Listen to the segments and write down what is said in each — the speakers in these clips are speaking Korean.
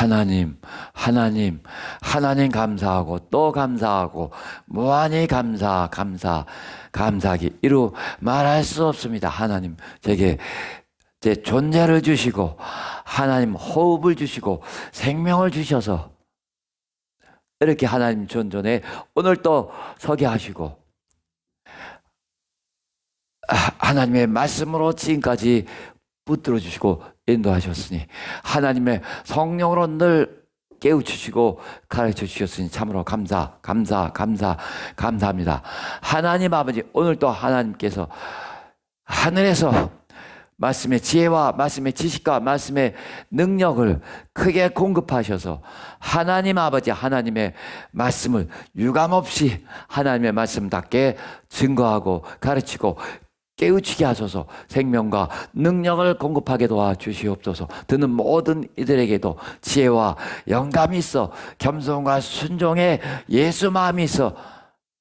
하나님 감사하고 또 감사하고 무한히 감사하기 이루 말할 수 없습니다. 하나님 제게 제 존재를 주시고 하나님 호흡을 주시고 생명을 주셔서 이렇게 하나님 존전에 오늘 또 서게 하시고 하나님의 말씀으로 지금까지 붙들어 주시고 인도하셨으니 하나님의 성령으로 늘 깨우치시고 가르쳐 주셨으니 참으로 감사합니다. 하나님 아버지, 오늘 또 하나님께서 하늘에서 말씀의 지혜와 말씀의 지식과 말씀의 능력을 크게 공급하셔서 하나님 아버지, 하나님의 말씀을 유감없이 하나님의 말씀답게 증거하고 가르치고 깨우치게 하소서. 생명과 능력을 공급하게 도와주시옵소서. 듣는 모든 이들에게도 지혜와 영감이 있어 겸손과 순종의 예수 마음이 있어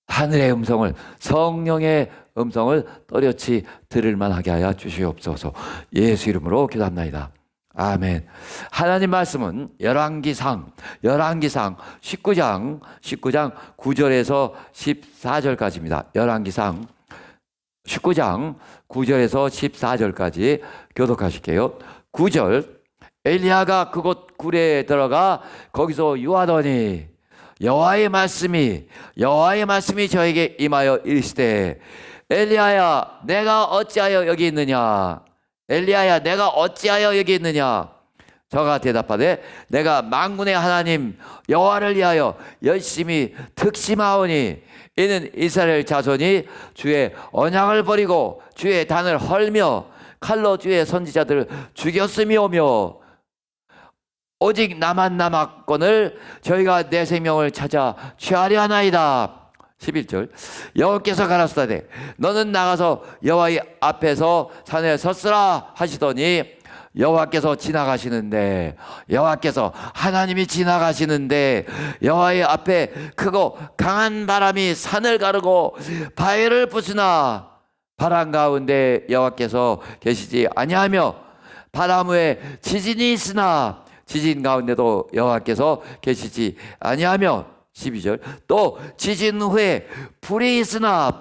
하늘의 음성을, 성령의 음성을 또렷이 들을 만하게 하여 주시옵소서. 예수 이름으로 기도합나이다. 아멘. 하나님 말씀은 열왕기상 19장 9절에서 14절까지입니다. 열왕기상 19장 9절에서 14절까지 교독하실게요. 9절, 엘리야가 그곳 굴에 들어가 거기서 유하더니 여호와의 말씀이 저에게 임하여 이르시되 엘리야야 내가 어찌하여 여기 있느냐. 엘리야야 내가 어찌하여 여기 있느냐. 저가 대답하되 내가 만군의 하나님 여호와를 위하여 열심히 특심하오니 이는 이스라엘 자손이 주의 언약을 버리고 주의 단을 헐며 칼로 주의 선지자들을 죽였음이오며 오직 나만 남았거늘 저희가 내 생명을 찾아 취하려 하나이다. 11절, 여호와께서 가라사대 너는 나가서 여호와의 앞에서 산에 섰으라 하시더니 여호와께서 하나님이 지나가시는데 여호와의 앞에 크고 강한 바람이 산을 가르고 바위를 부수나 바람 가운데 여호와께서 계시지 아니하며 바람 후에 지진이 있으나 지진 가운데도 여호와께서 계시지 아니하며 12절, 또 지진 후에 불이 있으나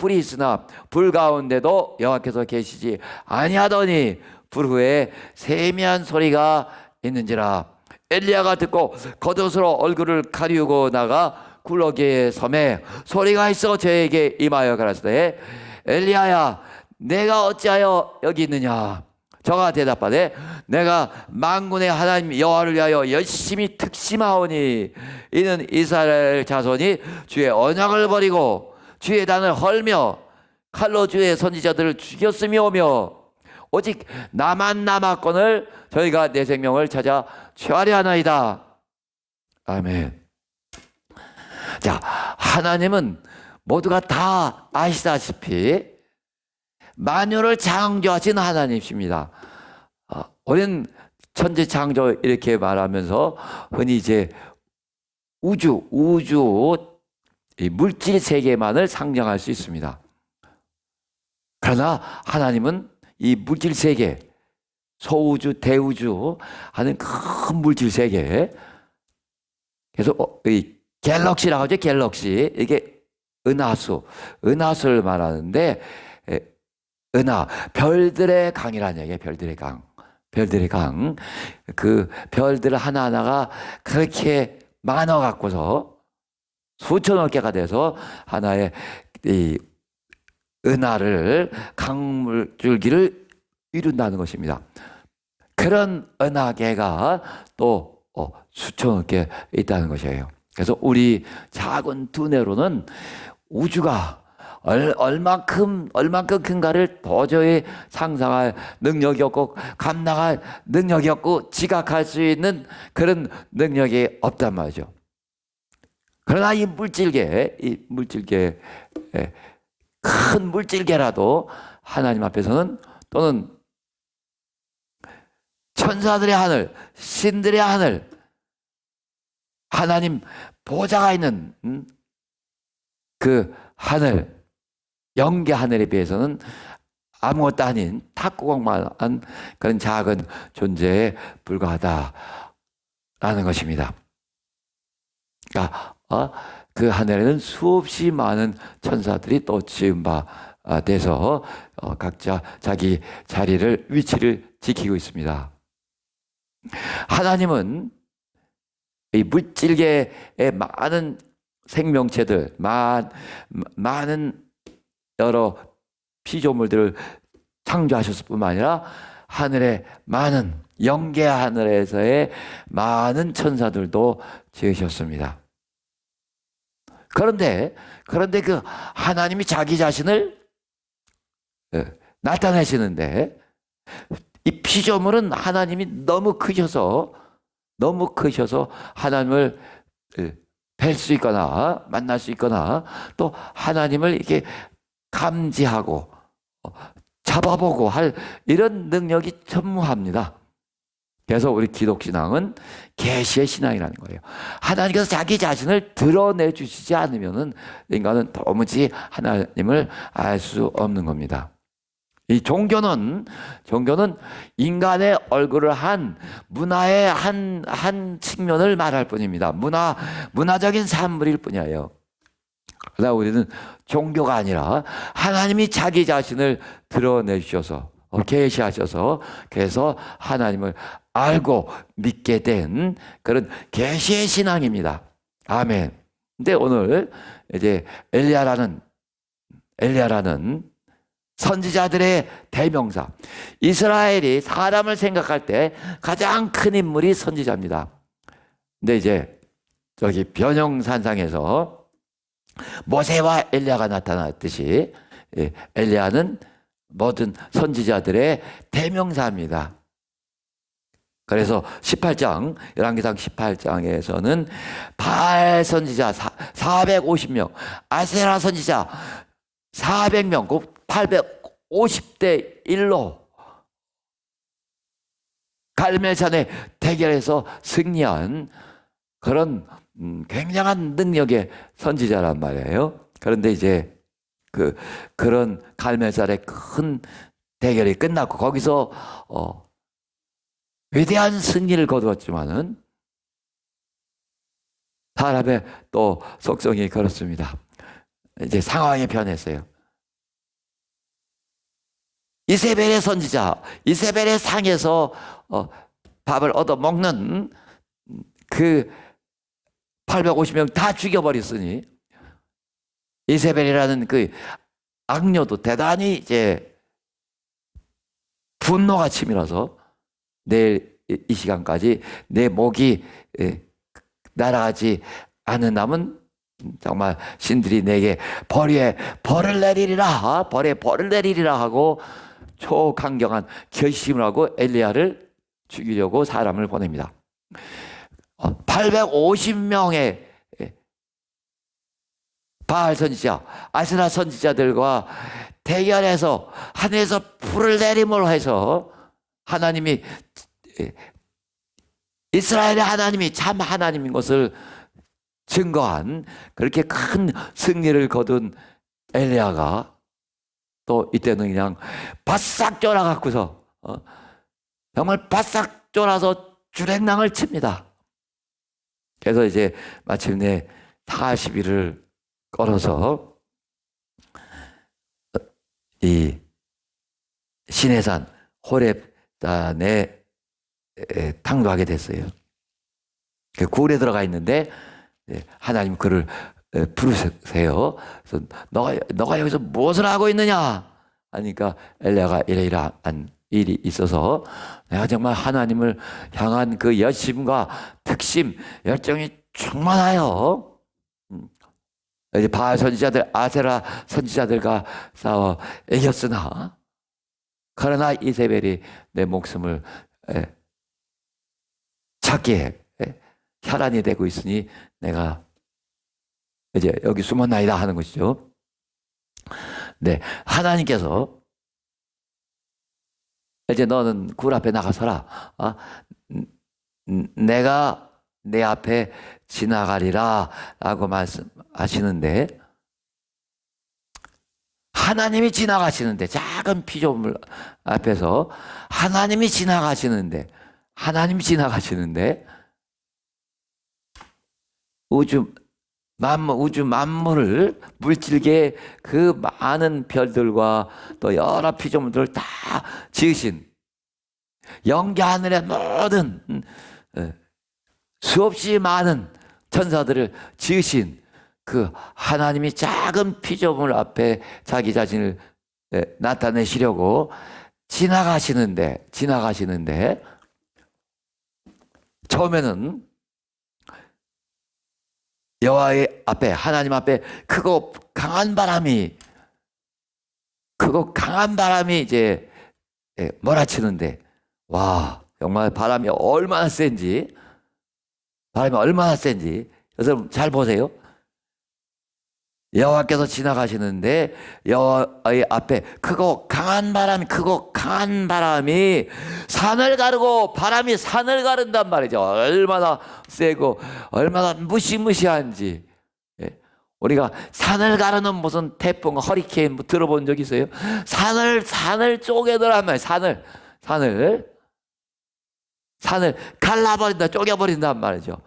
불 가운데도 여호와께서 계시지 아니하더니 불 후에 세미한 소리가 있는지라. 엘리야가 듣고 겉옷으로 얼굴을 가리우고 나가 굴러기에 섬에 소리가 있어 저에게 임하여 가라사대 엘리야야 내가 어찌하여 여기 있느냐. 저가 대답하되 내가 만군의 하나님 여호와를 위하여 열심히 특심하오니 이는 이스라엘 자손이 주의 언약을 버리고 주의 단을 헐며 칼로 주의 선지자들을 죽였음이오며 오직 나만 남았거늘 저희가 내 생명을 찾아 취하려 하나이다. 아멘. 자, 하나님은 모두가 다 아시다시피 만유를 창조하신 하나님이십니다. 우리는 천지 창조 이렇게 말하면서 흔히 이제 우주 물질 세계만을 상정할 수 있습니다. 그러나 하나님은 이 물질 세계, 소우주, 대우주 하는 큰 물질 세계, 그래서 이 갤럭시라고 하죠. 갤럭시, 이게 은하수를 말하는데 별들의 강이라는 얘기예요. 별들의 강. 그 별들 하나하나가 그렇게 많아 갖고서 수천억 개가 돼서 하나의 이 은하를 강물줄기를 이룬다는 것입니다. 그런 은하계가 또 수천억 개 있다는 것이에요. 그래서 우리 작은 두뇌로는 우주가 얼만큼 큰가를 도저히 상상할 능력이 없고 감당할 능력이 없고 지각할 수 있는 그런 능력이 없단 말이죠. 그러나 이 물질계 큰 물질계라도 하나님 앞에서는 또는 천사들의 하늘, 신들의 하늘, 하나님 보좌가 있는 그 하늘, 영계 하늘에 비해서는 아무것도 아닌 탁구공만한 그런 작은 존재에 불과하다. 라는 것입니다. 그러니까 그 하늘에는 수없이 많은 천사들이 또 지은 바 돼서 각자 자기 자리를 위치를 지키고 있습니다. 하나님은 이 물질계의 많은 생명체들, 많은 여러 피조물들을 창조하셨을 뿐만 아니라 하늘의 많은 영계 하늘에서의 많은 천사들도 지으셨습니다. 그런데 그 하나님이 자기 자신을 나타내시는데 이 피조물은 하나님이 너무 크셔서 하나님을 뵐 수 있거나 만날 수 있거나 또 하나님을 이렇게 감지하고 잡아보고 할 이런 능력이 전무합니다. 그래서 우리 기독신앙은 계시의 신앙이라는 거예요. 하나님께서 자기 자신을 드러내 주시지 않으면은 인간은 도무지 하나님을 알 수 없는 겁니다. 이 종교는 인간의 얼굴을 한 문화의 한 측면을 말할 뿐입니다. 문화적인 산물일 뿐이에요. 그러나 우리는 종교가 아니라 하나님이 자기 자신을 드러내 주셔서 계시하셔서 그래서 하나님을 알고 믿게 된 그런 계시의 신앙입니다. 아멘. 근데 오늘 이제 엘리야라는 선지자들의 대명사, 이스라엘이 사람을 생각할 때 가장 큰 인물이 선지자입니다. 근데 이제 저기 변형산상에서 모세와 엘리야가 나타났듯이 엘리야는 모든 선지자들의 대명사입니다. 그래서 18장, 열왕기상 18장에서는 바알 선지자 450명, 아세라 선지자 400명, 850대 1로 갈멜산의 대결에서 승리한 그런 굉장한 능력의 선지자란 말이에요. 그런데 이제 그런 갈멜산의 큰 대결이 끝났고 거기서 위대한 승리를 거두었지만은 사람의 또 속성이 그렇습니다. 이제 상황이 변했어요. 이세벨의 선지자, 이세벨의 상에서 밥을 얻어 먹는 그 850명 다 죽여버렸으니 이세벨이라는 그 악녀도 대단히 이제 분노가 치밀어서 내일 이 시간까지 내 목이 날아가지 않은 남은 정말 신들이 내게 벌을 내리리라 하고 초강경한 결심을 하고 엘리야를 죽이려고 사람을 보냅니다. 850명의 바알 선지자, 아세라 선지자들과 대결해서 하늘에서 불을 내림으로 해서 하나님이 이스라엘의 하나님이 참 하나님인 것을 증거한 그렇게 큰 승리를 거둔 엘리야가 또 이때는 그냥 바싹 쫄아갖고서 정말 바싹 쫄아서 주랭랑을 칩니다. 그래서 이제 마침내 40일을 걸어서 이 시내산 호렙산에 당도하게 됐어요. 그 굴에 들어가 있는데 하나님 그를 부르세요. 그래서 너가 여기서 무엇을 하고 있느냐 하니까 엘리야가 이러이러한 일이 있어서 내가 정말 하나님을 향한 그 열심과 특심, 열정이 충만하여 이제 바알 선지자들, 아세라 선지자들과 싸워 이겼으나 그러나 이세벨이 내 목숨을 찾기에 혈안이 되고 있으니 내가 이제 여기 숨었나이다 하는 것이죠. 네, 하나님께서 이제 너는 굴 앞에 나가서라. 내가 내 앞에 지나가리라 라고 말씀하시는데 하나님이 지나가시는데 작은 피조물 앞에서 하나님이 지나가시는데 우주 만물을 물질계 그 많은 별들과 또 여러 피조물들을 다 지으신 영계 하늘의 모든 수없이 많은 천사들을 지으신 그 하나님이 작은 피조물 앞에 자기 자신을 나타내시려고 지나가시는데 처음에는 여호와의 앞에 하나님 앞에 크고 강한 바람이 이제 몰아치는데 와 정말 바람이 얼마나 센지 여러분 잘 보세요. 여호와께서 지나가시는데 여호와의 앞에 크고 강한 바람이 산을 가르고 바람이 산을 가른단 말이죠. 얼마나 세고 얼마나 무시무시한지. 우리가 산을 가르는 무슨 태풍, 허리케인 뭐 들어본 적 있어요? 산을 쪼개더란 말이에요. 산을 갈라버린다, 쪼개버린단 말이죠.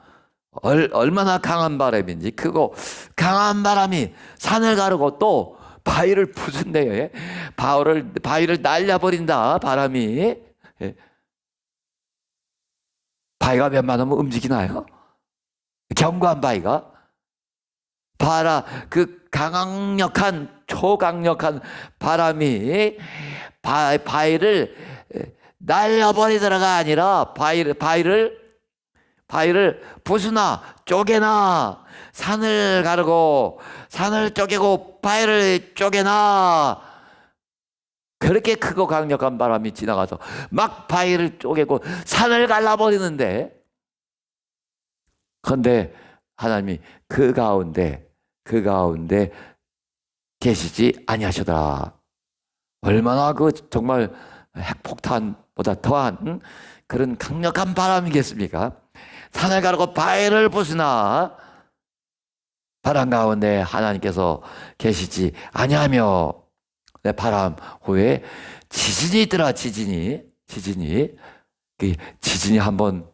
얼마나 강한 바람인지. 크고 강한 바람이 산을 가르고 또 바위를 부순대요. 바위를 날려버린다, 바람이. 바위가 웬만하면 움직이나요? 견고한 바위가. 그 초강력한 바람이 바위를 날려버리더라가 아니라 바위를 부수나 쪼개나 산을 가르고 산을 쪼개고 바위를 쪼개나 그렇게 크고 강력한 바람이 지나가서 막 바위를 쪼개고 산을 갈라버리는데 그런데 하나님이 그 가운데 계시지 아니하시더라. 얼마나 정말 핵폭탄보다 더한 그런 강력한 바람이겠습니까? 산을 가르고 바위를 부수나 바람 가운데 하나님께서 계시지 아니하며 바람 후에 지진이 있더라. 지진이 한번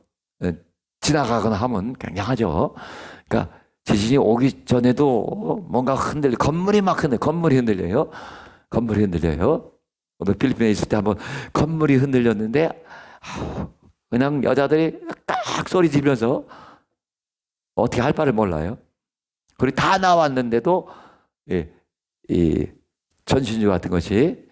지나가거나 하면 굉장하죠. 그러니까 지진이 오기 전에도 뭔가 건물이 흔들려요. 오늘 필리핀에 있을 때 한번 건물이 흔들렸는데 그냥 여자들이 딱 소리 지르면서 어떻게 할 바를 몰라요. 그리고 다 나왔는데도 이 전신주 같은 것이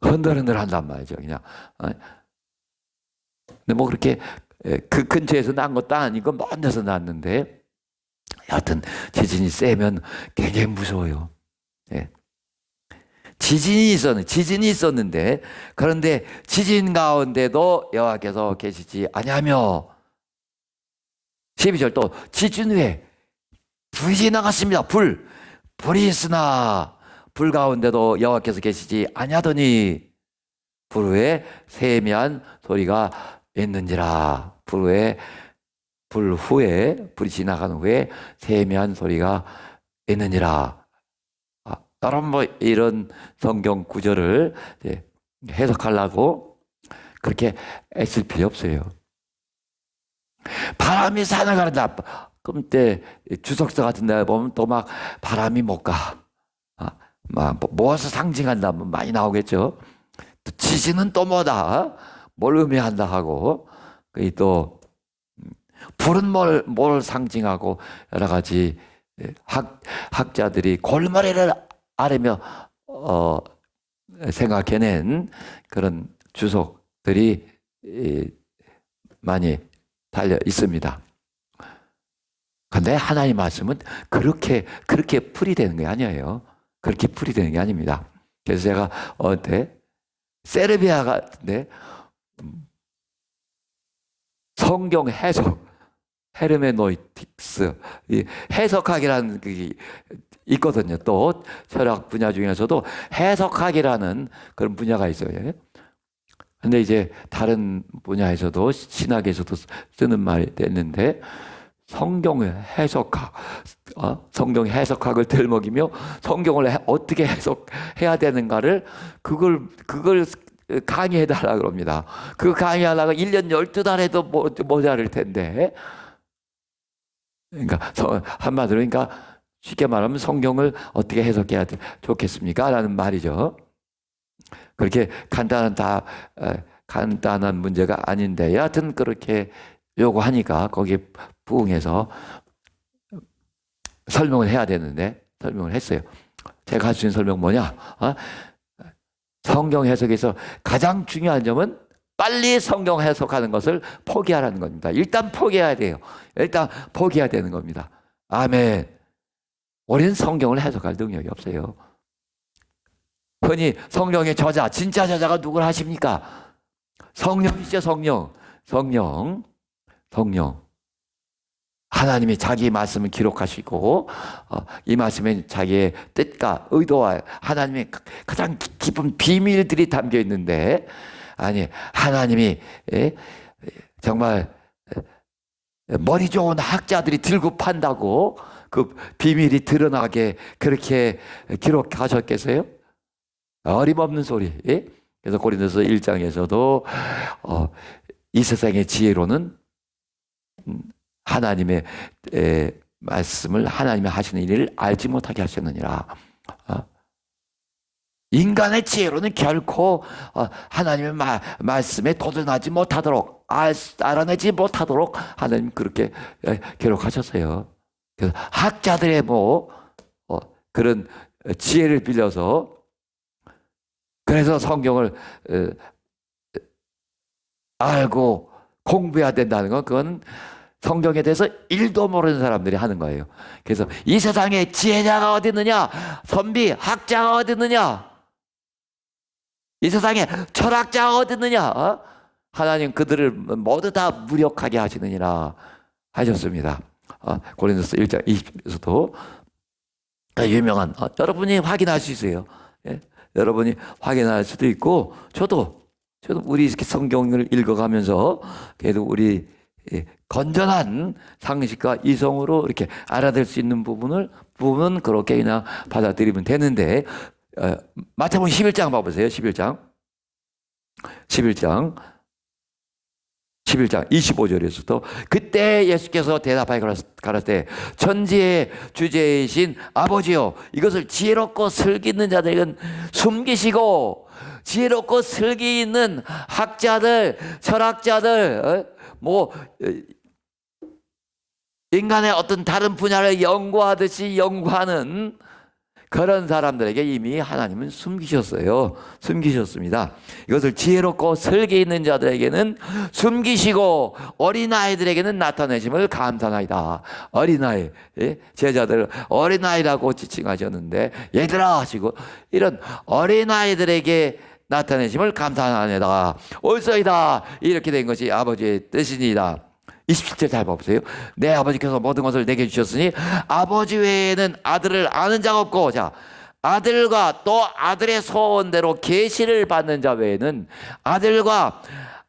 흔들흔들 한단 말이죠. 그냥. 근데 뭐 그렇게 그 근처에서 난 것도 아니고 먼 데서 났는데 여하튼 지진이 세면 굉장히 무서워요. 지진이 있었는데 그런데 지진 가운데도 여호와께서 계시지 아니하며 12절 또 지진 후에 불이 지나갔습니다. 불이 있으나 불 가운데도 여호와께서 계시지 아니하더니 불 후에 세미한 소리가 있는지라. 불이 지나간 후에 세미한 소리가 있는지라. 여러분 뭐 이런 성경 구절을 해석하려고 그렇게 애쓸 필요 없어요. 바람이 산을 가른다. 그럼 때 주석서 같은 데 보면 또 막 바람이 못 가. 막 무엇을 상징한다 많이 나오겠죠. 또 지진은 또 뭐다. 뭘 의미한다 하고 또 불은 뭘 상징하고 여러 가지 학자들이 골머리를 앓으며 생각해낸 그런 주석들이 많이 달려 있습니다. 그런데 하나님 말씀은 그렇게 풀이 되는 게 아니에요. 그렇게 풀이 되는 게 아닙니다. 그래서 제가 세르비아 같은데 성경 해석 헤르메노이틱스 해석학이라는 게 있거든요. 또 철학 분야 중에서도 해석학이라는 그런 분야가 있어요. 근데 이제 다른 분야에서도 신학에서도 쓰는 말이 됐는데 성경 해석학을 들먹이며 성경을 어떻게 해석해야 되는가를 그걸 강의해 달라 그럽니다. 그 강의하다가 1년 12달 해도 모자랄 텐데 그러니까 한마디로 그러니까 쉽게 말하면 성경을 어떻게 해석해야 좋겠습니까? 라는 말이죠. 그렇게 간단한 문제가 아닌데 여하튼 그렇게 요구하니까 거기에 부응해서 설명을 해야 되는데 설명을 했어요. 제가 할 수 있는 설명 뭐냐? 성경 해석에서 가장 중요한 점은 빨리 성경 해석하는 것을 포기하라는 겁니다. 일단 포기해야 돼요. 일단 포기해야 되는 겁니다. 아멘. 우리는 성경을 해석할 능력이 없어요. 흔히 성경의 저자, 진짜 저자가 누굴 하십니까? 성령이죠, 성령. 하나님이 자기 말씀을 기록하시고 이 말씀에 자기의 뜻과 의도와 하나님의 가장 깊은 비밀들이 담겨 있는데 아니 하나님이 정말 머리 좋은 학자들이 들고 판다고 그 비밀이 드러나게 그렇게 기록하셨겠어요? 어림없는 소리. 그래서 고린도서 1장에서도 이 세상의 지혜로는 하나님의 말씀을 하나님이 하시는 일을 알지 못하게 하셨느니라. 인간의 지혜로는 결코 하나님의 말씀에 도전하지 못하도록 알아내지 못하도록 하나님 그렇게 기록하셨어요. 그래서 학자들의 그런 지혜를 빌려서 그래서 성경을 알고 공부해야 된다는 건 그건 성경에 대해서 1도 모르는 사람들이 하는 거예요. 그래서 이 세상에 지혜자가 어디 있느냐? 선비, 학자가 어디 있느냐? 이 세상에 철학자가 어디 있느냐? 하나님 그들을 모두 다 무력하게 하시느니라 하셨습니다. 고린도서 1장 20절에서도 유명한 여러분이 확인할 수 있어요. 여러분이 확인할 수도 있고 저도 우리 이렇게 성경을 읽어가면서 그래도 우리 건전한 상식과 이성으로 이렇게 알아들 수 있는 부분은 그렇게 그냥 받아들이면 되는데 마태복음 11장 봐보세요. 11장 25절에서도 그때 예수께서 대답하여 가라사대 천지의 주제이신 아버지여 이것을 지혜롭고 슬기 있는 자들에게는 숨기시고 지혜롭고 슬기 있는 학자들 철학자들 인간의 어떤 다른 분야를 연구하듯이 연구하는 그런 사람들에게 이미 하나님은 숨기셨습니다. 이것을 지혜롭고 슬기 있는 자들에게는 숨기시고 어린아이들에게는 나타내심을 감사나이다. 어린아이, 제자들 어린아이라고 지칭하셨는데 얘들아 하시고 이런 어린아이들에게 나타내심을 감사하나이다. 옳소이다. 이렇게 된 것이 아버지의 뜻이니이다. 27절 잘 봐보세요. 내 아버지께서 모든 것을 내게 주셨으니 아버지 외에는 아들을 아는 자가 없고 자 아들과 또 아들의 소원대로 계시를 받는 자 외에는 아들과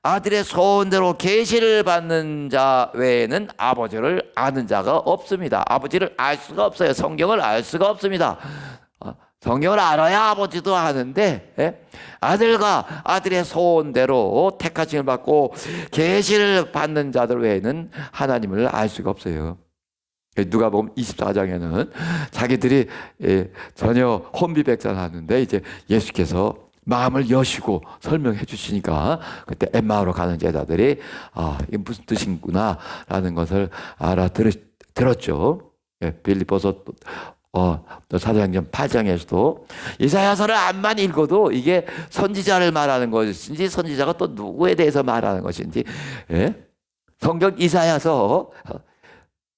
아들의 소원대로 계시를 받는 자 외에는 아버지를 아는 자가 없습니다. 아버지를 알 수가 없어요. 성경을 알 수가 없습니다. 성경을 알아야 아버지도 아는데 아들과 아들의 소원대로 택하심을 받고 계시를 받는 자들 외에는 하나님을 알 수가 없어요. 누가복음 24장에는 자기들이 전혀 혼비백산하는데 이제 예수께서 마음을 여시고 설명해 주시니까 그때 엠마오로 가는 제자들이 이게 무슨 뜻인구나 라는 것을 알아들었죠. 빌립보서 사도행전 8장에서도 이사야서를 안만 읽어도 이게 선지자를 말하는 것인지 선지자가 또 누구에 대해서 말하는 것인지 성경 이사야서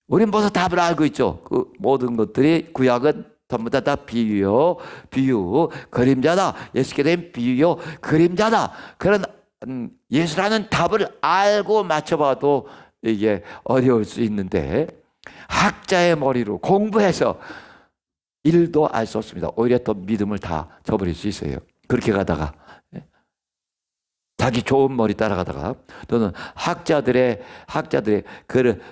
우린 벌써 답을 알고 있죠. 그 모든 것들이 구약은 전부 다 비유 그림자다. 예수께 대한 비유요 그림자다. 그런 예수라는 답을 알고 맞춰봐도 이게 어려울 수 있는데 학자의 머리로 공부해서 1도 알 수 없습니다. 오히려 또 믿음을 다 저버릴 수 있어요. 그렇게 가다가 자기 좋은 머리 따라가다가 또는 학자들의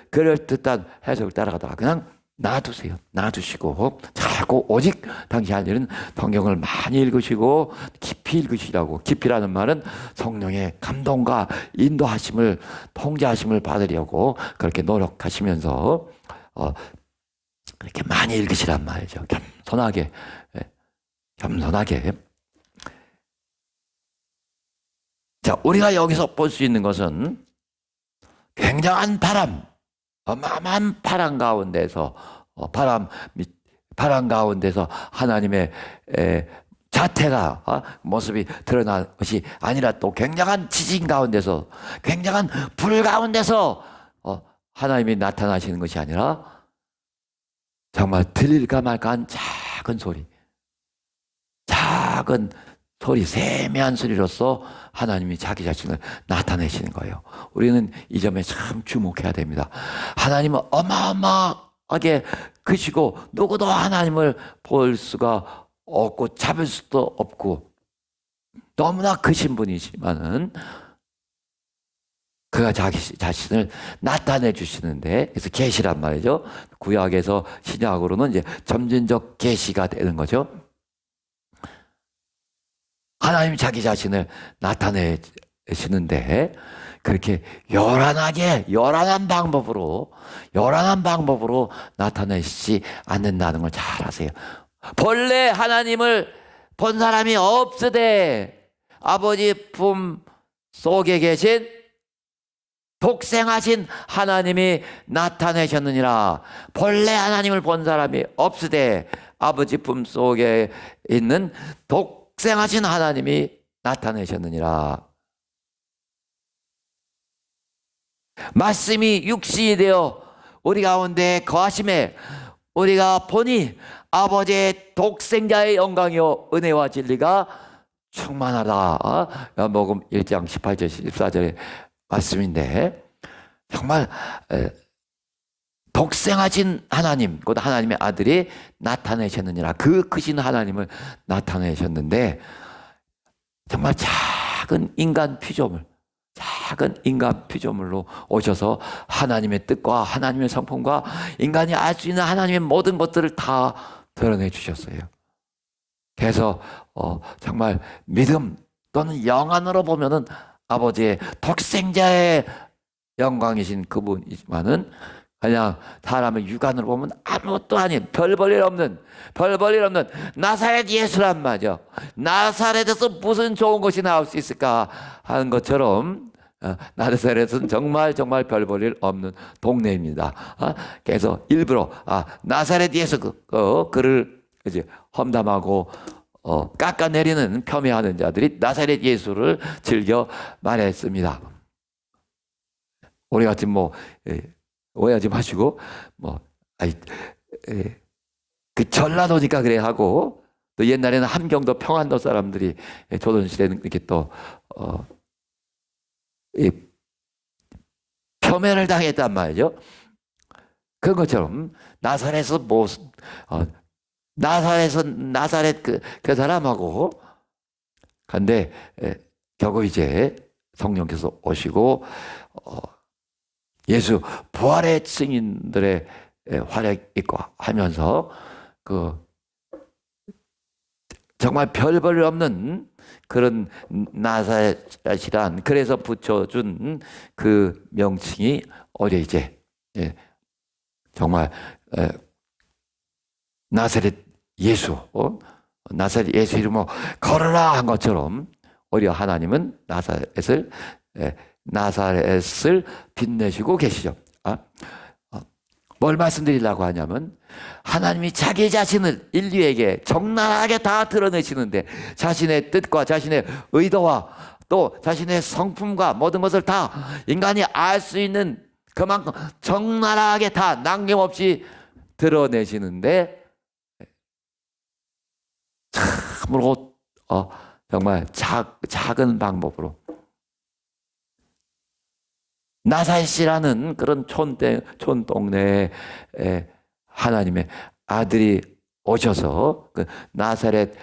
그럴듯한 해석을 따라가다가 그냥 놔두세요. 놔두시고 자꾸 오직 당시 할 일은 성경을 많이 읽으시고 깊이 읽으시라고. 깊이라는 말은 성령의 감동과 인도하심을 통제하심을 받으려고 그렇게 노력하시면서 이렇게 많이 읽으시란 말이죠. 겸손하게, 겸손하게. 자, 우리가 여기서 볼 수 있는 것은 굉장한 바람, 어마어마한 바람 가운데서, 바람 가운데서 하나님의 자태가, 모습이 드러난 것이 아니라 또 굉장한 지진 가운데서, 굉장한 불 가운데서 하나님이 나타나시는 것이 아니라 정말 들릴까 말까한 작은 소리, 세미한 소리로서 하나님이 자기 자신을 나타내시는 거예요. 우리는 이 점에 참 주목해야 됩니다. 하나님은 어마어마하게 크시고 누구도 하나님을 볼 수가 없고 잡을 수도 없고 너무나 크신 분이지만은 그가 자기 자신을 나타내 주시는데, 그래서 계시란 말이죠. 구약에서 신약으로는 이제 점진적 계시가 되는 거죠. 하나님이 자기 자신을 나타내시는데 그렇게 요란한 방법으로 나타내시지 않는다는 걸 잘 아세요. 본래 하나님을 본 사람이 없으되 아버지 품 속에 계신 독생하신 하나님이 나타내셨느니라. 본래 하나님을 본 사람이 없으되 아버지 품 속에 있는 독생하신 하나님이 나타내셨느니라. 말씀이 육신이 되어 우리 가운데 거하심에 우리가 보니 아버지의 독생자의 영광이요 은혜와 진리가 충만하다. 요한복음 1장 18절 14절의 말씀인데, 정말 독생하신 하나님, 곧 하나님의 아들이 나타내셨느니라. 그 크신 하나님을 나타내셨는데 정말 작은 인간 피조물로 오셔서 하나님의 뜻과 하나님의 성품과 인간이 알 수 있는 하나님의 모든 것들을 다 드러내 주셨어요. 그래서 정말 믿음 또는 영안으로 보면은 아버지의 독생자의 영광이신 그분이지만은 그냥 사람의 육안으로 보면 아무것도 아닌 별 볼 일 없는 나사렛 예수란 말이죠. 나사렛에서 무슨 좋은 것이 나올 수 있을까 하는 것처럼 나사렛은 정말 별 볼 일 없는 동네입니다. 그래서 일부러 나사렛 예수 그를 이제 험담하고 깎아내리는 폄훼하는 자들이 나사렛 예수를 즐겨 말했습니다. 우리 같은 오해하지 마시고 그 전라도니까 그래 하고, 또 옛날에는 함경도 평안도 사람들이 조선시대는 이렇게 또 폄훼를 당했단 말이죠. 그런 것처럼 나사렛은 나사렛 그 사람하고 근데 결국 이제 성령께서 오시고 예수 부활의 증인들의 활약 있고 하면서 정말 별 볼 일 없는 그런 나사렛이란, 그래서 붙여준 그 명칭이 어제 이제 정말 나사렛 예수, 나사렛 예수 이름으로 걸어라 한 것처럼 오히려 하나님은 나사렛을 빛내시고 계시죠. 뭘 말씀드리려고 하냐면, 하나님이 자기 자신을 인류에게 적나라하게 다 드러내시는데 자신의 뜻과 자신의 의도와 또 자신의 성품과 모든 것을 다 인간이 알 수 있는 그만큼 적나라하게 다 남김없이 드러내시는데, 참으로 정말 작은 방법으로 나사렛이라는 그런 촌동네에 하나님의 아들이 오셔서 그 나사렛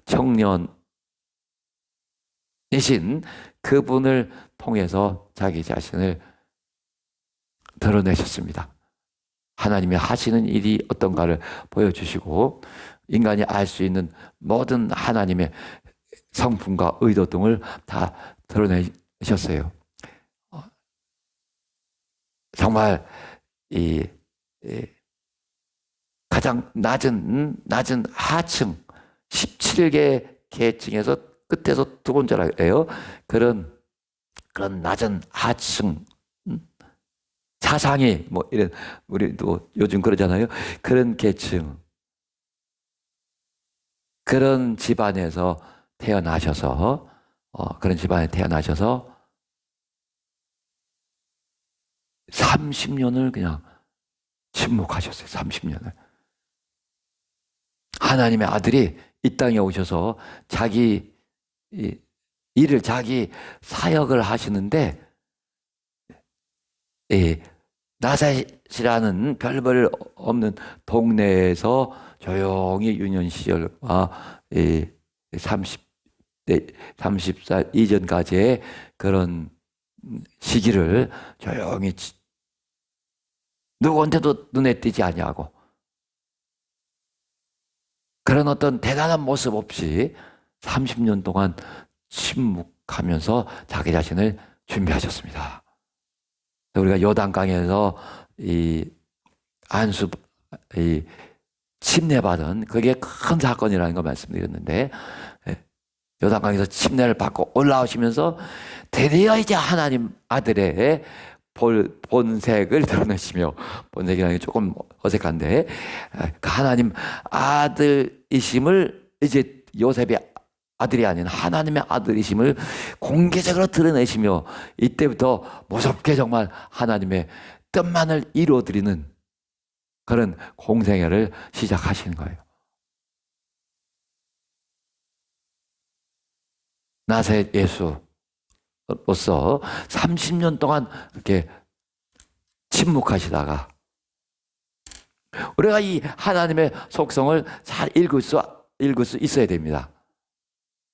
청년이신 그분을 통해서 자기 자신을 드러내셨습니다. 하나님이 하시는 일이 어떤가를 보여주시고 인간이 알 수 있는 모든 하나님의 성품과 의도 등을 다 드러내셨어요. 정말 이, 이 가장 낮은 하층 17개 계층에서 끝에서 두 번째라 그래요. 그런 낮은 하층 사상이 뭐 이런 우리도 요즘 그러잖아요. 그런 계층 그런 집안에서 태어나셔서 그런 집안에 태어나셔서 30년을 그냥 침묵하셨어요. 30년을. 하나님의 아들이 이 땅에 오셔서 자기 일을 자기 사역을 하시는데 나사렛이라는 별 없는 동네에서 조용히 유년 시절과 30살 이전까지의 그런 시기를 조용히 누구한테도 눈에 띄지 아니하고 그런 어떤 대단한 모습 없이 30년 동안 침묵하면서 자기 자신을 준비하셨습니다. 우리가 요단강에서 침례받은 그게 큰 사건이라는 걸 말씀드렸는데 요단강에서 침례를 받고 올라오시면서 드디어 이제 하나님 아들의 본색을 드러내시며 본색이라는 게 조금 어색한데 그 하나님 아들이심을 이제 요셉의 아들이 아닌 하나님의 아들이심을 공개적으로 드러내시며 이때부터 무섭게 정말 하나님의 뜻만을 이루어드리는 그런 공생애를 시작하시는 거예요. 나사렛 예수로서 30년 동안 이렇게 침묵하시다가 우리가 이 하나님의 속성을 잘 읽을 수 있어야 됩니다.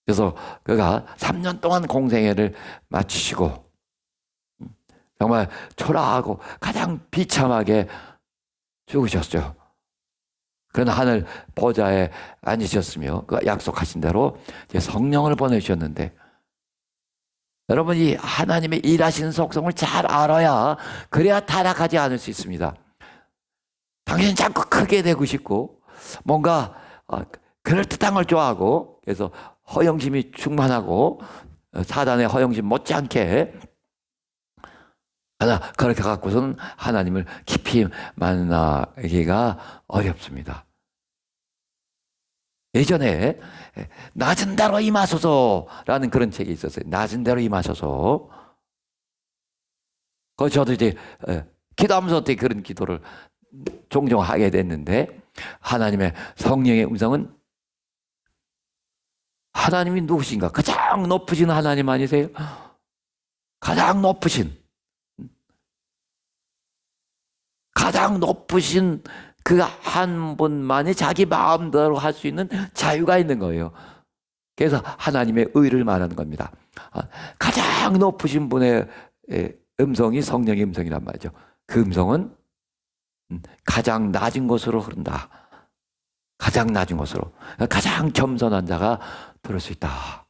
그래서 그가 3년 동안 공생애를 마치시고 정말 초라하고 가장 비참하게 죽으셨죠. 그러나 하늘 보좌에 앉으셨으며 그 약속하신 대로 성령을 보내주셨는데 여러분이 하나님의 일하시는 속성을 잘 알아야 그래야 타락하지 않을 수 있습니다. 당신은 자꾸 크게 되고 싶고 뭔가 그럴듯한 걸 좋아하고 그래서 허영심이 충만하고 사단의 허영심 못지않게 하나 그렇게 갖고서는 하나님을 깊이 만나기가 어렵습니다. 예전에 낮은 대로 임하소서라는 그런 책이 있었어요. 낮은 대로 임하소서. 저도 이제 기도하면서 어떻게 그런 기도를 종종 하게 됐는데 하나님의 성령의 음성은 하나님이 누구신가? 가장 높으신 하나님 아니세요? 가장 높으신 그 한 분만이 자기 마음대로 할 수 있는 자유가 있는 거예요. 그래서 하나님의 의를 말하는 겁니다. 가장 높으신 분의 음성이 성령의 음성이란 말이죠. 그 음성은 가장 낮은 곳으로 흐른다. 가장 낮은 곳으로. 가장 겸손한 자가 들을 수 있다.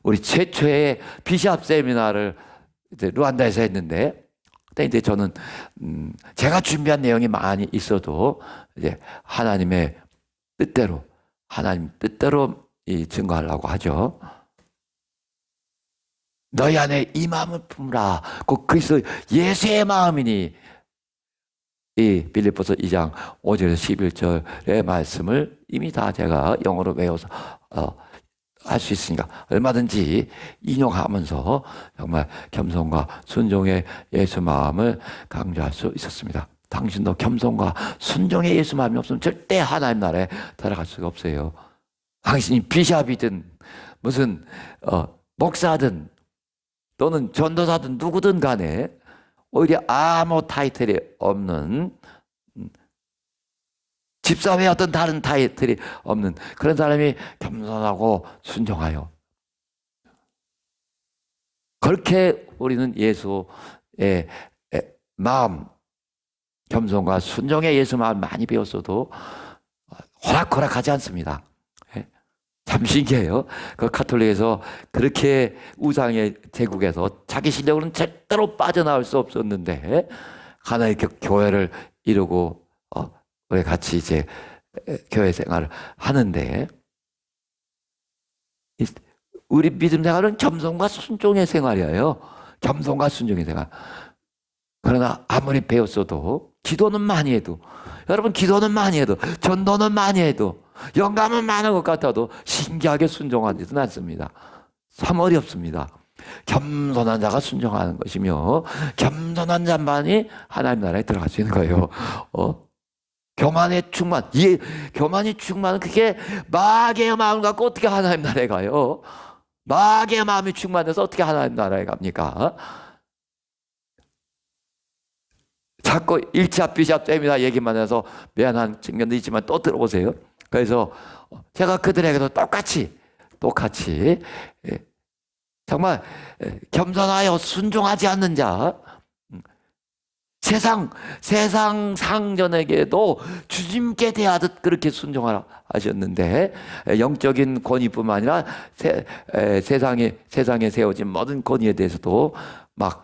우리 최초의 비샵 세미나를 이제 루안다에서 했는데 그때 이제 저는 제가 준비한 내용이 많이 있어도 이제 하나님 뜻대로 증거하려고 하죠. 너희 안에 이 마음을 품으라. 꼭 그리스도 예수의 마음이니. 이 빌립보서 2장 5절에서 11절의 말씀을 이미 다 제가 영어로 외워서 할 수 있으니까 얼마든지 인용하면서 정말 겸손과 순종의 예수 마음을 강조할 수 있었습니다. 당신도 겸손과 순종의 예수 마음이 없으면 절대 하나님 나라에 들어갈 수가 없어요. 당신이 비샵이든 무슨 목사든 또는 전도사든 누구든 간에 오히려 아무 타이틀이 없는 집사 외에 어떤 다른 타이틀이 없는 그런 사람이 겸손하고 순종하여 그렇게 우리는 예수의 마음 겸손과 순종의 예수 마음 많이 배웠어도 호락호락하지 않습니다. 참 신기해요. 그 카톨릭에서 그렇게 우상의 제국에서 자기 실력으로는 절대로 빠져나올 수 없었는데 하나의 교회를 이루고 우리 같이 이제 교회 생활을 하는데 우리 믿음 생활은 겸손과 순종의 생활이에요. 겸손과 순종의 생활. 그러나 아무리 배웠어도 기도는 많이 해도 여러분 기도는 많이 해도 전도는 많이 해도 영감은 많은 것 같아도 신기하게 순종하지는 않습니다. 참 어렵습니다. 겸손한 자가 순종하는 것이며 겸손한 자만이 하나님 나라에 들어갈 수 있는 거예요. 교만의 충만, 교만이 충만은 그게 마귀의 마음을 갖고 어떻게 하나님 나라에 가요? 마귀의 마음이 충만해서 어떻게 하나님 나라에 갑니까? 자꾸 1차 비샵 세미나 얘기만 해서 미안한 측면도 있지만 또 들어보세요. 그래서 제가 그들에게도 똑같이 정말 겸손하여 순종하지 않는 자, 세상 상전에게도 주님께 대하듯 그렇게 순종하라 하셨는데 영적인 권위뿐만 아니라 세상에 세워진 모든 권위에 대해서도 막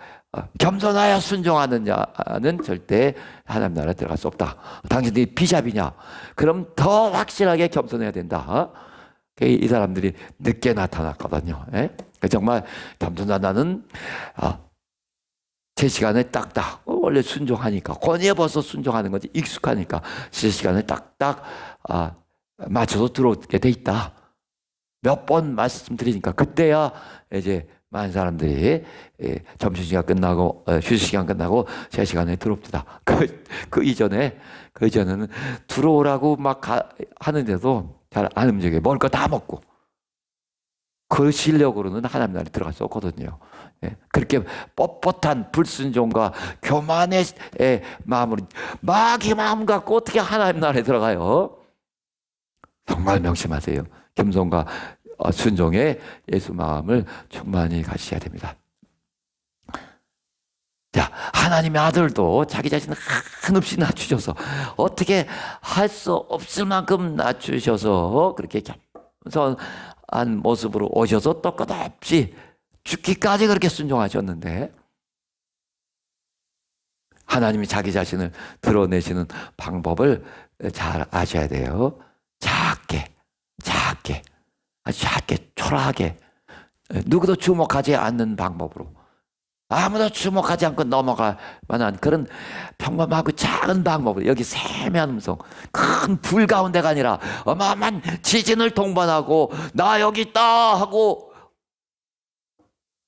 겸손하여 순종하는 자는 절대 하나님 나라에 들어갈 수 없다. 당신들이 비샵이냐? 그럼 더 확실하게 겸손해야 된다. 이 사람들이 늦게 나타났거든요. 정말 겸손한 나는 제 시간에 딱딱 원래 순종하니까 권위에 벌써 순종하는 거지 익숙하니까 제 시간에 딱딱 맞춰서 들어오게 돼 있다. 몇 번 말씀드리니까 그때야 이제 많은 사람들이 점심시간 끝나고 휴식시간 끝나고 제 시간에 들어옵니다. 그 이전에는 들어오라고 막 하는데도 잘 안 움직여요. 먹을 거 다 먹고 그 실력으로는 하나님 나라에 들어갈 수 없거든요. 그렇게 뻣뻣한 불순종과 교만의 마음으로 마귀의 마음 갖고 어떻게 하나님 나라에 들어가요? 정말 명심하세요. 겸손과 순종에 예수 마음을 충만히 가지셔야 됩니다. 자, 하나님의 아들도 자기 자신을 한없이 낮추셔서 어떻게 할 수 없을 만큼 낮추셔서 그렇게 겸손한 모습으로 오셔서 또 끝없이 죽기까지 그렇게 순종하셨는데 하나님이 자기 자신을 드러내시는 방법을 잘 아셔야 돼요. 작게 아주 작게 초라하게 누구도 주목하지 않는 방법으로 아무도 주목하지 않고 넘어갈 만한 그런 평범하고 작은 방법으로 여기 세미한 음성 큰 불 가운데가 아니라 어마어마한 지진을 동반하고 나 여기 있다 하고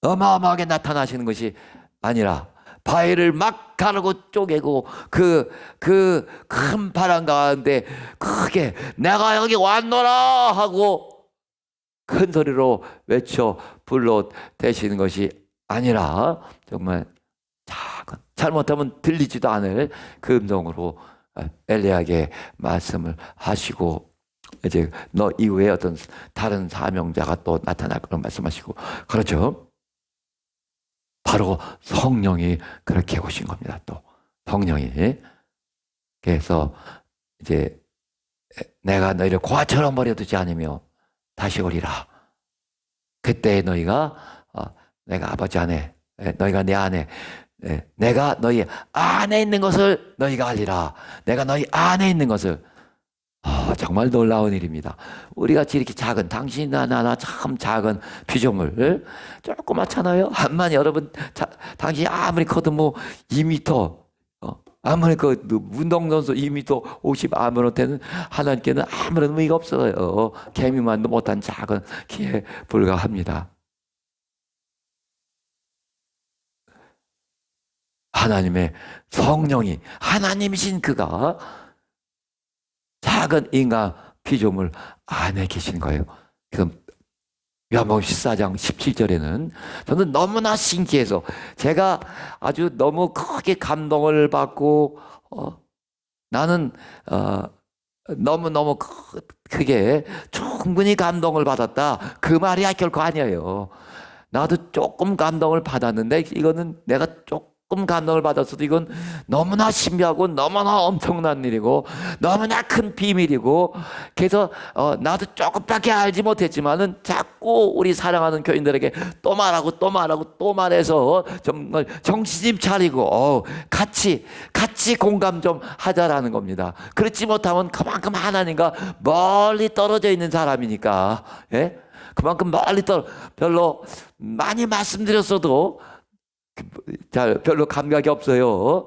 어마어마하게 나타나시는 것이 아니라 바위를 막 가르고 쪼개고 그 큰 바람 가운데 크게 내가 여기 왔노라 하고 큰 소리로 외쳐 불러 대시는 것이 아니라 정말 작은 잘못하면 들리지도 않을 그 음성으로 엘리야에게 말씀을 하시고 이제 너 이후에 어떤 다른 사명자가 또 나타날 거라고 말씀하시고 그렇죠. 바로 성령이 그렇게 오신 겁니다. 또 성령이 그래서 이제 내가 너희를 고아처럼 버려두지 않으며 다시 오리라. 그때 너희가 내가 아버지 안에 너희가 내 안에 내가 너희 안에 있는 것을 너희가 알리라. 내가 너희 안에 있는 것을 정말 놀라운 일입니다. 우리같이 이렇게 작은 당신이나 나나 참 작은 피조물 조그맣잖아요. 암만 여러분 당신이 아무리 커도 뭐 2m 아무리 그 운동선수 2m 50 아무한테는 하나님께는 아무런 의미가 없어요. 개미만도 못한 작은 키에 불과합니다. 하나님의 성령이 하나님이신 그가 작은 인간 피조물 안에 계신 거예요. 그래서 요한복음 14장 17절에는 저는 너무나 신기해서 제가 아주 너무 크게 감동을 받고 나는 너무너무 크게 충분히 감동을 받았다. 그 말이 결코 아니에요. 나도 조금 감동을 받았는데 이거는 내가 조금 조금 감동을 받았어도 이건 너무나 신비하고 너무나 엄청난 일이고 너무나 큰 비밀이고, 그래서 나도 조금밖에 알지 못했지만은 자꾸 우리 사랑하는 교인들에게 또 말하고 또 말하고 또 말해서 정말 정신 좀 차리고 같이 공감 좀 하자라는 겁니다. 그렇지 못하면 그만큼 하나님과 멀리 떨어져 있는 사람이니까, 예? 그만큼 멀리 별로 많이 말씀드렸어도 별로 감각이 없어요.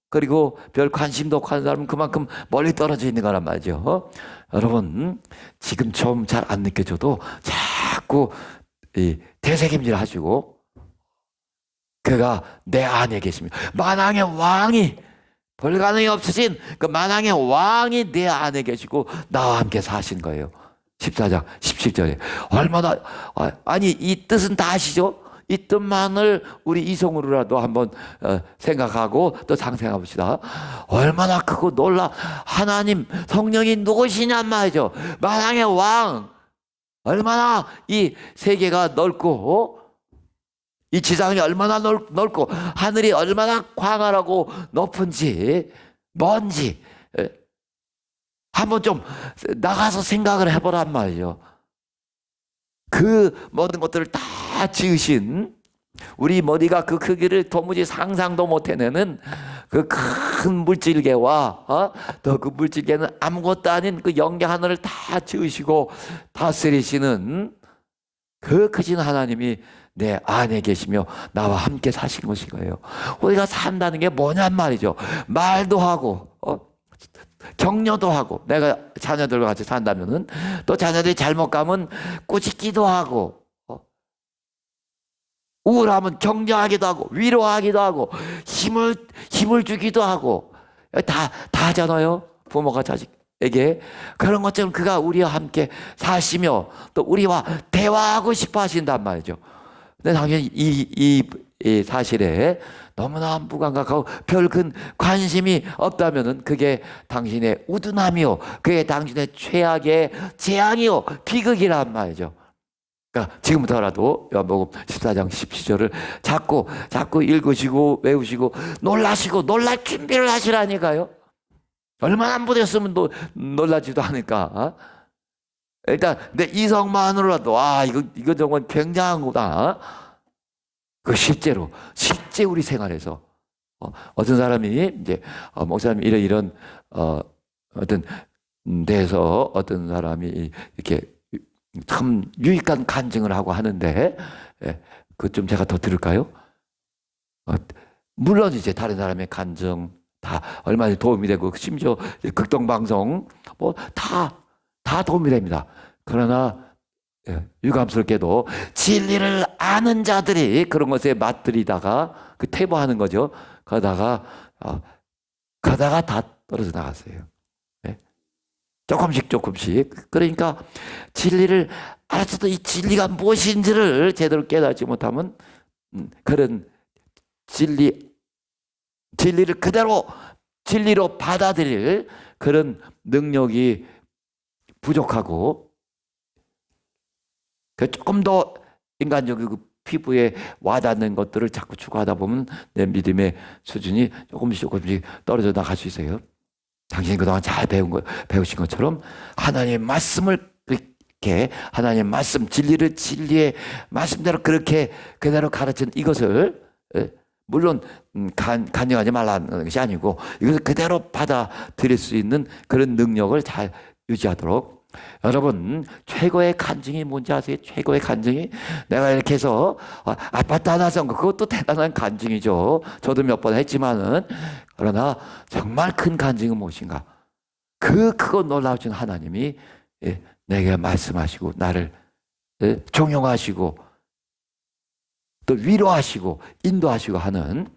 그리고 별 관심도 없고 하는 사람은 그만큼 멀리 떨어져 있는 거란 말이죠. 여러분, 지금 처음 잘 안 느껴져도 자꾸 되새김질 하시고, 그가 내 안에 계십니다. 만왕의 왕이, 불가능이 없으신 그 만왕의 왕이 내 안에 계시고 나와 함께 사신 거예요. 14장 17절에 얼마나, 아니 이 뜻은 다 아시죠? 이 뜻만을 우리 이성으로라도 한번 생각하고 또 상상해 봅시다. 얼마나 크고 놀라, 하나님 성령이 누구시냔 말이죠. 만왕의 왕, 얼마나 이 세계가 넓고 이 지상이 얼마나 넓고 하늘이 얼마나 광활하고 높은지 뭔지 한번 좀 나가서 생각을 해보란 말이죠. 그 모든 것들을 다 지으신, 우리 머리가 그 크기를 도무지 상상도 못 해내는 그 큰 물질계와 또 그 물질계는 아무것도 아닌 그 영계 하늘을 다 지으시고 다스리시는 그 크신 하나님이 내 안에 계시며 나와 함께 사신 것인 거예요. 우리가 산다는 게 뭐냔 말이죠. 말도 하고 격려도 하고, 내가 자녀들과 같이 산다면은 또 자녀들이 잘못 가면 꾸짖기도 하고, 우울하면 격려하기도 하고 위로하기도 하고 힘을 주기도 하고, 다 하잖아요. 부모가 자식에게. 그런 것처럼 그가 우리와 함께 사시며 또 우리와 대화하고 싶어 하신단 말이죠. 근데 당연히 이 사실에 너무나 무감각하고 별 큰 관심이 없다면은 그게 당신의 우둔함이요, 그게 당신의 최악의 재앙이요, 비극이란 말이죠. 그러니까 지금부터라도 요한복음 14장 17절을 자꾸 읽으시고 외우시고 놀라시고 놀랄 준비를 하시라니까요. 얼마나 안 보냈으면 놀라지도 않을까. 일단 내 이성만으로라도 이거 정말 굉장하구나. 그 실제 우리 생활에서 어떤 사람이 이제 목사님 이런 어떤 데서 어떤 사람이 이렇게 참 유익한 간증을 하고 하는데, 그것 좀 제가 더 들을까요? 물론 이제 다른 사람의 간증 다 얼마나 도움이 되고 심지어 극동방송 뭐 다 도움이 됩니다. 그러나 유감스럽게도 진리를 아는 자들이 그런 것에 맞들이다가 그 퇴보하는 거죠. 그러다가 다 떨어져 나갔어요. 조금씩. 그러니까 진리를 알았어도 이 진리가 무엇인지를 제대로 깨닫지 못하면 그런 진리를 그대로 진리로 받아들일 그런 능력이 부족하고, 조금 더 인간적이고 피부에 와닿는 것들을 자꾸 추구하다 보면 내 믿음의 수준이 조금씩 떨어져 나갈 수 있어요. 당신이 그동안 잘 배우신 것처럼 하나님의 말씀을 이렇게, 하나님의 말씀, 진리의 말씀대로 그렇게 그대로 가르치는 이것을, 물론 간증하지 말라는 것이 아니고 이것을 그대로 받아들일 수 있는 그런 능력을 잘 유지하도록. 여러분, 최고의 간증이 뭔지 아세요? 최고의 간증이 내가 이렇게 해서 아파트 하나 산 거, 그것도 대단한 간증이죠. 저도 몇 번 했지만은. 그러나 정말 큰 간증은 무엇인가? 그 크고 놀라우신 하나님이 내게 말씀하시고 나를 종용하시고 또 위로하시고 인도하시고 하는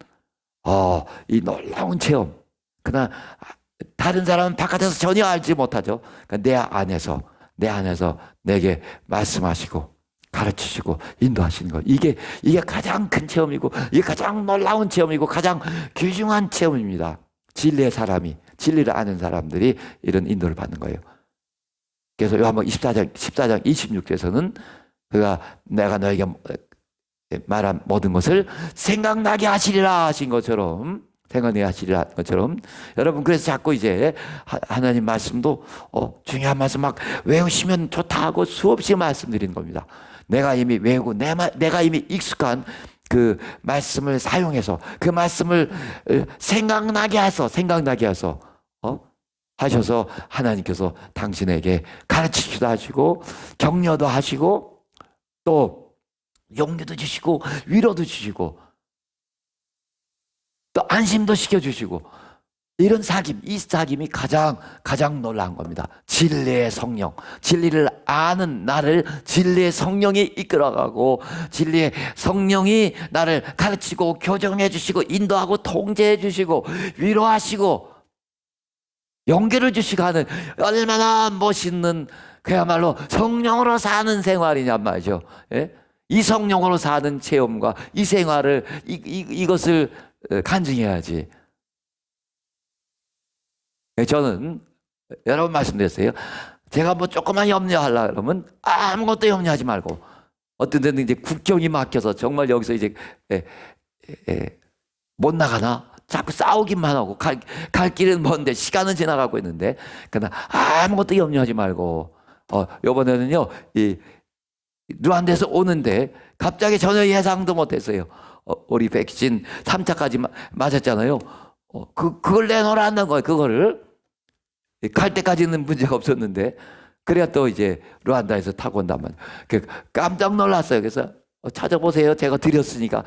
이 놀라운 체험. 그러나 다른 사람은 바깥에서 전혀 알지 못하죠. 그러니까 내 안에서 내게 말씀하시고 가르치시고 인도하시는 것. 이게 가장 큰 체험이고, 이게 가장 놀라운 체험이고, 가장 귀중한 체험입니다. 진리를 아는 사람들이 이런 인도를 받는 거예요. 그래서 요한복음 14장 26절에서는 그가 내가 너에게 말한 모든 것을 생각나게 하시리라 하신 것처럼, 생각나게 하시리라 것처럼, 여러분 그래서 자꾸 이제 하나님 말씀도 중요한 말씀 막 외우시면 좋다 하고 수없이 말씀드리는 겁니다. 내가 이미 외우고 내가 이미 익숙한 그 말씀을 사용해서 그 말씀을 생각나게 해서 하셔서 하나님께서 당신에게 가르치기도 하시고 격려도 하시고 또 용기도 주시고 위로도 주시고 또 안심도 시켜주시고 이런 사귐, 이 사귐이 가장 놀라운 겁니다. 진리의 성령, 진리를 아는 나를 진리의 성령이 이끌어가고 진리의 성령이 나를 가르치고 교정해 주시고 인도하고 통제해 주시고 위로하시고 용기를 주시고 하는 얼마나 멋있는 그야말로 성령으로 사는 생활이냔 말이죠. 예? 이 성령으로 사는 체험과 이 생활을 이것을 간증해야지. 저는 여러 번 말씀드렸어요. 제가 뭐 조금만 염려하려 그러면 아무것도 염려하지 말고 어떤 데는 이제 국경이 막혀서 정말 여기서 이제 못 나가나 자꾸 싸우기만 하고 갈 길은 먼데 시간은 지나가고 있는데 그러나 아무것도 염려하지 말고 이번에는요 이 루안다에서 오는데 갑자기 전혀 예상도 못했어요. 우리 백신 3차까지 맞았잖아요. 그걸 내놓으라는 거예요. 그거를 갈 때까지는 문제가 없었는데 그래야 또 이제 루안다에서 타고 온단 말이에요. 깜짝 놀랐어요. 그래서 찾아보세요. 제가 드렸으니까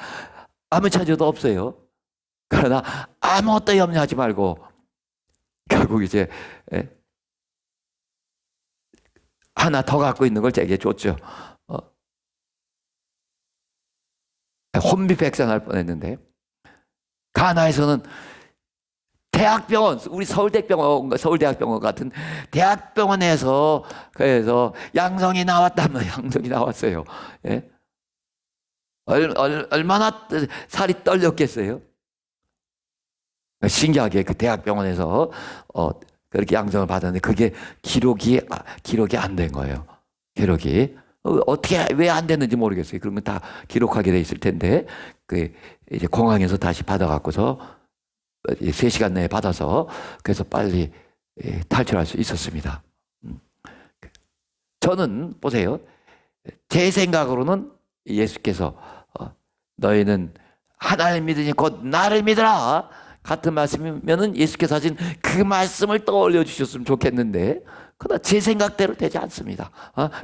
아무 차저도 없어요. 그러나 아무것도 염려하지 말고 결국 이제 하나 더 갖고 있는 걸 제게 줬죠. 혼비백산할 뻔했는데 가나에서는 대학병원, 우리 서울대학병원 같은 대학병원에서 그래서 양성이 나왔다면 양성이 나왔어요. 예? 얼마나 살이 떨렸겠어요. 신기하게 그 대학병원에서 그렇게 양성을 받았는데 그게 기록이 안 된 거예요. 기록이 어떻게 왜 안 됐는지 모르겠어요. 그러면 다 기록하게 돼 있을 텐데 그 이제 공항에서 다시 받아갖고서 3시간 내에 받아서 그래서 빨리 탈출할 수 있었습니다. 저는 보세요. 제 생각으로는 예수께서 너희는 하나님 믿으니 곧 나를 믿으라 같은 말씀이면은 예수께서 하신 그 말씀을 떠올려 주셨으면 좋겠는데 그러나 제 생각대로 되지 않습니다.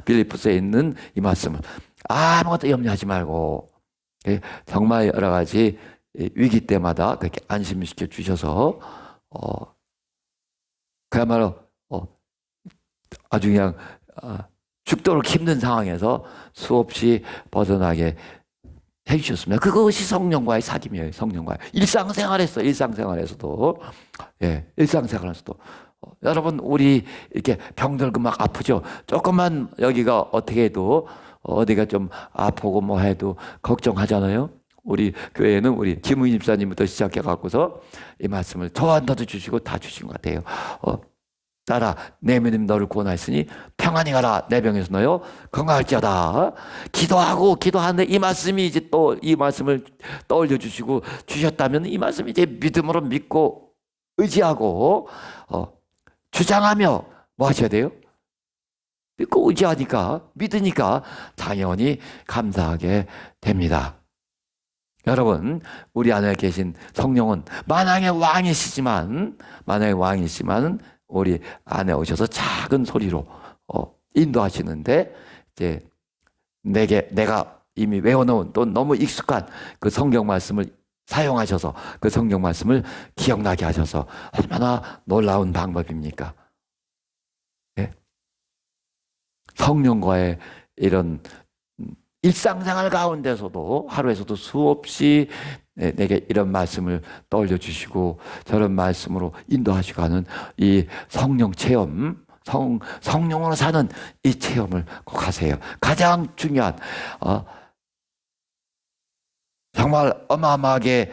빌립보서에 있는 이 말씀은 아무것도 염려하지 말고 정말 여러 가지 위기 때마다 그렇게 안심시켜 주셔서 그야말로 아주 그냥 죽도록 힘든 상황에서 수없이 벗어나게 해주셨습니다. 그것이 성령과의 사귐이에요. 성령과의 일상생활에서도 일상생활에서도 여러분 우리 이렇게 병들고 막 아프죠. 조금만 여기가 어떻게 해도 어디가 좀 아프고 뭐 해도 걱정하잖아요. 우리 교회는 우리 김우희 집사님부터 시작해 갖고서 이 말씀을 저한테도 주시고 다 주신 것 같아요. 따라 내 믿음 너를 구원하였으니 평안히 가라 내 병에서 너요 건강할지어다. 기도하는데 이 말씀이 이제 또 이 말씀을 떠올려 주시고 주셨다면 이 말씀이 이제 믿음으로 믿고 의지하고 주장하며 뭐 하셔야 돼요? 믿고 의지하니까 믿으니까 당연히 감사하게 됩니다. 여러분 우리 안에 계신 성령은 만왕의 왕이시지만 우리 안에 오셔서 작은 소리로 인도하시는데 이제 내가 이미 외워놓은 또 너무 익숙한 그 성경 말씀을 사용하셔서 그 성경 말씀을 기억나게 하셔서 얼마나 놀라운 방법입니까? 네? 성령과의 이런 일상생활 가운데서도 하루에서도 수없이 내게 이런 말씀을 떠올려 주시고 저런 말씀으로 인도하시고 하는 이 성령 체험, 성령으로 사는 이 체험을 꼭 하세요. 가장 중요한 정말 어마어마하게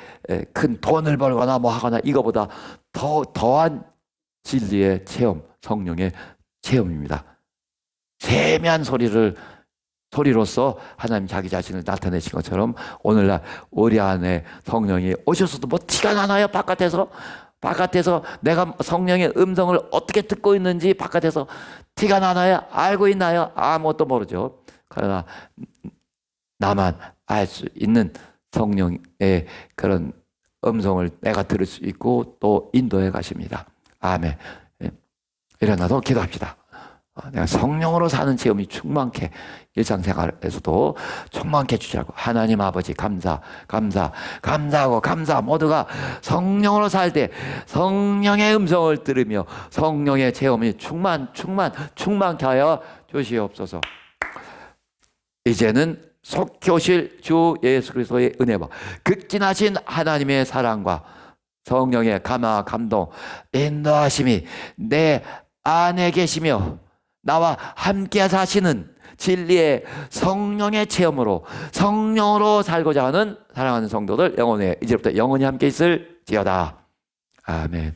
큰 돈을 벌거나 뭐 하거나 이거보다 더한 진리의 체험, 성령의 체험입니다. 세미한 소리를 소리로서 하나님 자기 자신을 나타내신 것처럼 오늘날 우리 안에 성령이 오셔서도 뭐 티가 나나요? 바깥에서 내가 성령의 음성을 어떻게 듣고 있는지 바깥에서 티가 나나요? 알고 있나요? 아무것도 모르죠. 그러나 나만 알 수 있는 성령의 그런 음성을 내가 들을 수 있고 또 인도해 가십니다. 아멘. 일어나서 기도합시다. 내가 성령으로 사는 체험이 충만케 일상생활에서도 충만케 주시라고. 하나님 아버지 감사하고 모두가 성령으로 살 때 성령의 음성을 들으며 성령의 체험이 충만케 하여 주시옵소서. 이제는 속히 오실 주 예수 그리스도의 은혜와 극진하신 하나님의 사랑과 성령의 감동 인도하심이 내 안에 계시며 나와 함께 사시는 진리의 성령의 체험으로 성령으로 살고자 하는 사랑하는 성도들 이제부터 영원히 함께 있을지어다. 아멘.